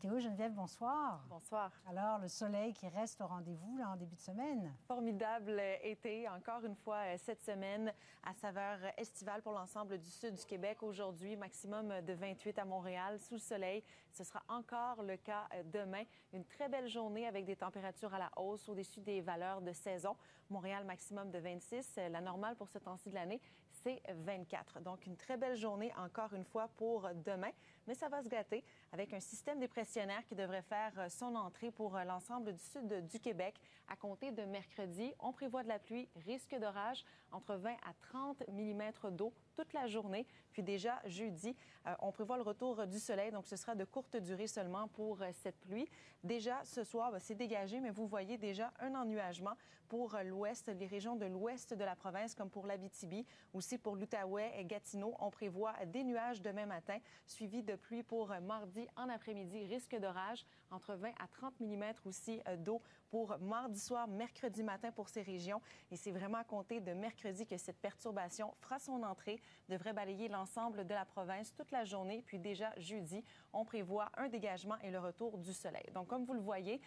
Météo, Geneviève, bonsoir. Bonsoir. Alors, le soleil qui reste au rendez-vous là, en début de semaine. Formidable été, encore une fois cette semaine, à saveur estivale pour l'ensemble du sud du Québec. Aujourd'hui, maximum de 28 à Montréal, sous le soleil. Ce sera encore le cas demain. Une très belle journée avec des températures à la hausse au-dessus des valeurs de saison. Montréal, maximum de 26. La normale pour ce temps-ci de l'année, c'est 24. Donc, une très belle journée, encore une fois, pour demain. Mais ça va se gâter avec un système dépressionnaire qui devrait faire son entrée pour l'ensemble du sud du Québec. À compter de mercredi, on prévoit de la pluie, risque d'orage, entre 20 à 30 mm d'eau toute la journée. Puis déjà, jeudi, on prévoit le retour du soleil, donc ce sera de courte durée seulement pour cette pluie. Déjà, ce soir, c'est dégagé, mais vous voyez déjà un ennuagement pour l'ouest, les régions de l'ouest de la province, comme pour l'Abitibi, aussi pour l'Outaouais et Gatineau. On prévoit des nuages demain matin, suivis de pluie pour mardi en après-midi, risque d'orage, entre 20 à 30 mm aussi d'eau pour mardi soir, mercredi matin pour ces régions. Et c'est vraiment à compter de mercredi que cette perturbation fera son entrée, devrait balayer l'ensemble de la province toute la journée. Puis déjà jeudi, on prévoit un dégagement et le retour du soleil. Donc, comme vous le voyez,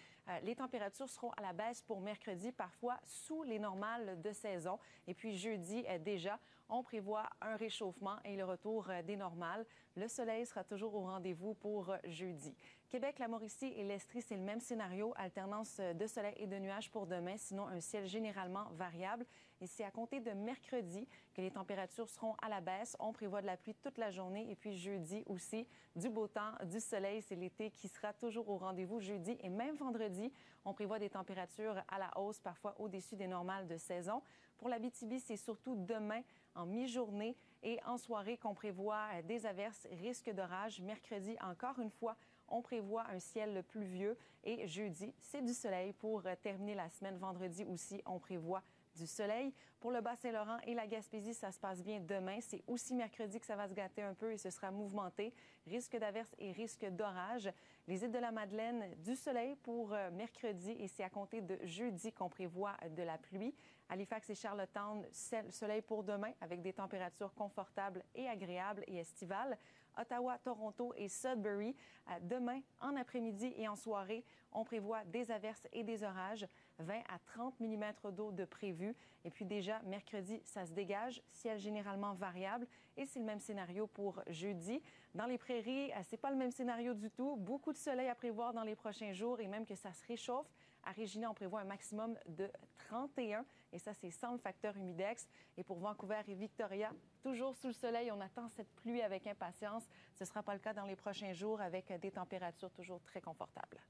les températures seront à la baisse pour mercredi, parfois sous les normales de saison. Et puis jeudi, déjà, on prévoit un réchauffement et le retour des normales. Le soleil sera toujours au rendez-vous pour jeudi. Québec, la Mauricie et l'Estrie, c'est le même scénario, alternance de soleil et de nuages pour demain, sinon un ciel généralement variable. Et c'est à compter de mercredi que les températures seront à la baisse. On prévoit de la pluie toute la journée et puis jeudi aussi, du beau temps, du soleil. C'est l'été qui sera toujours au rendez-vous jeudi et même vendredi. On prévoit des températures à la hausse, parfois au-dessus des normales de saison. Pour l'Abitibi, c'est surtout demain en mi-journée et en soirée qu'on prévoit des averses, risque d'orage. Mercredi, encore une fois, on prévoit un ciel pluvieux et jeudi, c'est du soleil pour terminer la semaine. Vendredi aussi, on prévoit du soleil. Pour le Bas-Saint-Laurent et la Gaspésie, ça se passe bien demain. C'est aussi mercredi que ça va se gâter un peu et ce sera mouvementé. Risque d'averse et risque d'orage. Les îles de la Madeleine, du soleil pour mercredi et c'est à compter de jeudi qu'on prévoit de la pluie. Halifax et Charlottetown, soleil pour demain avec des températures confortables et agréables et estivales. Ottawa, Toronto et Sudbury, demain, en après-midi et en soirée, on prévoit des averses et des orages, 20 à 30 mm d'eau de prévu. Et puis déjà, mercredi, ça se dégage, ciel généralement variable. Et c'est le même scénario pour jeudi. Dans les prairies, c'est pas le même scénario du tout. Beaucoup de soleil à prévoir dans les prochains jours et même que ça se réchauffe. À Regina, on prévoit un maximum de 31 et ça, c'est sans le facteur humidex. Et pour Vancouver et Victoria, toujours sous le soleil, on attend cette pluie avec impatience. Ce ne sera pas le cas dans les prochains jours avec des températures toujours très confortables.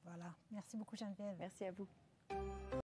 Voilà. Merci beaucoup, Geneviève. Merci à vous.